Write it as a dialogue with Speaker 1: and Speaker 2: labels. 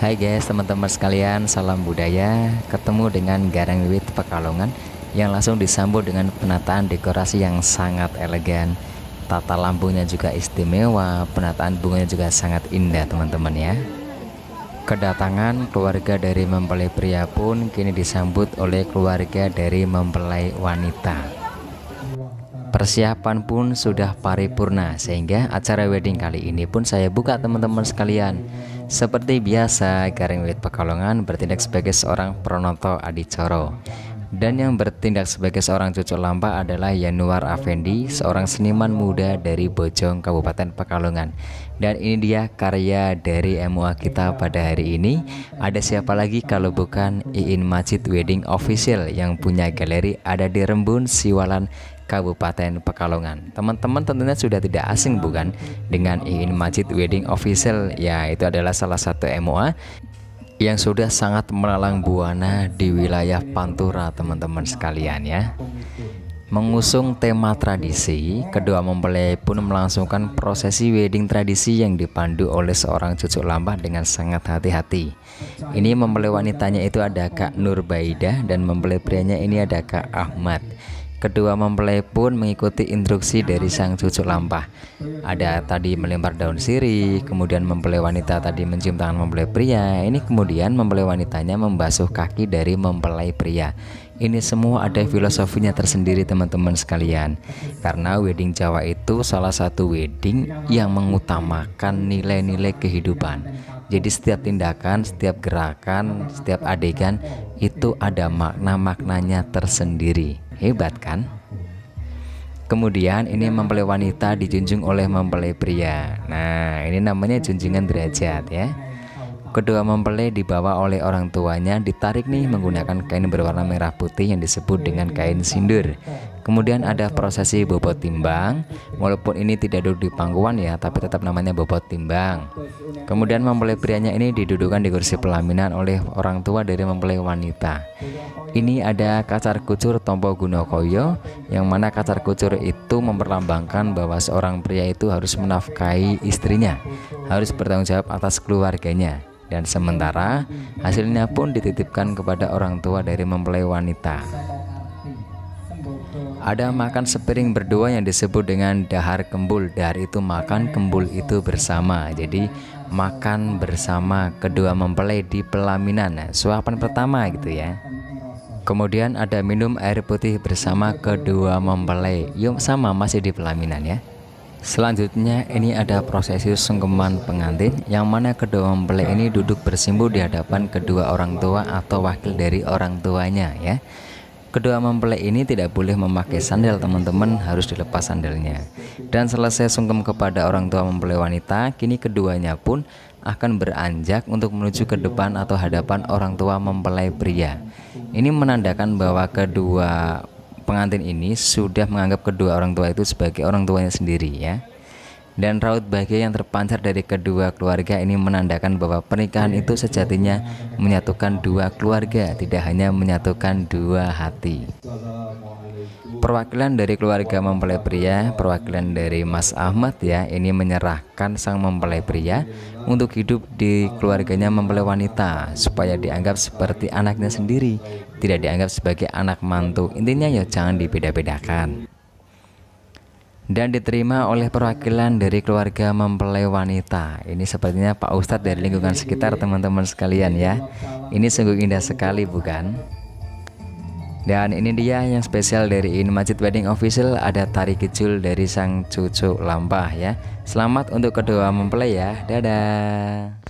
Speaker 1: Hai guys, teman-teman sekalian, salam budaya. Ketemu dengan Gareng Wiwit Pekalongan yang langsung disambut dengan penataan dekorasi yang sangat elegan. Tata lampunya juga istimewa, penataan bunganya juga sangat indah teman-teman ya. Kedatangan keluarga dari mempelai pria pun kini disambut oleh keluarga dari mempelai wanita. Persiapan pun sudah paripurna sehingga acara wedding kali ini pun saya buka teman-teman sekalian. Seperti biasa, Gareng Wiwit Pekalongan bertindak sebagai seorang Pronoto Adicoro. Dan yang bertindak sebagai seorang cucuk lampa adalah Yanuar Afendi, seorang seniman muda dari Bojong, Kabupaten Pekalongan. Dan ini dia karya dari MUA kita pada hari ini. Ada siapa lagi kalau bukan Iin Majid Wedding Official yang punya galeri ada di Rembun, Siwalan, Kabupaten Pekalongan. Teman-teman tentunya sudah tidak asing bukan dengan Iin Majid Wedding Official, ya itu adalah salah satu MUA yang sudah sangat melalang buana di wilayah Pantura teman-teman sekalian ya. Mengusung tema tradisi, kedua mempelai pun melangsungkan prosesi wedding tradisi yang dipandu oleh seorang cucuk lampa dengan sangat hati-hati. Ini mempelai wanitanya itu ada Kak Nurbaidah dan mempelai prianya ini ada Kak Ahmad. Kedua mempelai pun mengikuti instruksi dari sang cucuk lampah. Ada tadi melempar daun sirih, kemudian mempelai wanita tadi mencium tangan mempelai pria. Ini kemudian mempelai wanitanya membasuh kaki dari mempelai pria. Ini semua ada filosofinya tersendiri teman-teman sekalian. Karena wedding Jawa itu salah satu wedding yang mengutamakan nilai-nilai kehidupan. Jadi setiap tindakan, setiap gerakan, setiap adegan itu ada makna-maknanya tersendiri. Hebat kan? Kemudian ini mempelai wanita dijunjung oleh mempelai pria. Nah, ini namanya junjungan derajat ya. Kedua mempelai dibawa oleh orang tuanya, ditarik nih menggunakan kain berwarna merah putih yang disebut dengan kain sindur. Kemudian ada prosesi bobot timbang. Walaupun ini tidak duduk di pangkuan ya, tapi tetap namanya bobot timbang. Kemudian mempelai prianya ini didudukan di kursi pelaminan oleh orang tua dari mempelai wanita. Ini ada kacar kucur tompo gunokoyo, yang mana kacar kucur itu memperlambangkan bahwa seorang pria itu harus menafkahi istrinya, harus bertanggung jawab atas keluarganya. Dan sementara hasilnya pun dititipkan kepada orang tua dari mempelai wanita. Ada makan sepiring berdua yang disebut dengan dahar kembul. Dahar itu makan, kembul itu bersama. Jadi makan bersama kedua mempelai di pelaminan, suapan pertama gitu ya. Kemudian ada minum air putih bersama kedua mempelai. Yuk sama masih di pelaminan ya. Selanjutnya ini ada prosesi sungkeman pengantin, yang mana kedua mempelai ini duduk bersimpuh di hadapan kedua orang tua atau wakil dari orang tuanya ya. Kedua mempelai ini tidak boleh memakai sandal teman-teman, harus dilepas sandalnya. Dan selesai sungkem kepada orang tua mempelai wanita, kini keduanya pun akan beranjak untuk menuju ke depan atau hadapan orang tua mempelai pria. Ini menandakan bahwa kedua pengantin ini sudah menganggap kedua orang tua itu sebagai orang tuanya sendiri ya. Dan raut bahagia yang terpancar dari kedua keluarga ini menandakan bahwa pernikahan itu sejatinya menyatukan dua keluarga, tidak hanya menyatukan dua hati. Perwakilan dari keluarga mempelai pria, perwakilan dari Mas Ahmad ya, ini menyerahkan sang mempelai pria untuk hidup di keluarganya mempelai wanita supaya dianggap seperti anaknya sendiri, tidak dianggap sebagai anak mantu. Intinya ya jangan dibeda-bedakan. Dan diterima oleh perwakilan dari keluarga mempelai wanita. Ini sepertinya Pak Ustadz dari lingkungan sekitar teman-teman sekalian ya. Ini sungguh indah sekali bukan? Dan ini dia yang spesial dari Iin Majid Wedding Official, ada tari kecil dari sang cucuk lampah ya. Selamat untuk kedua mempelai ya. Dadah.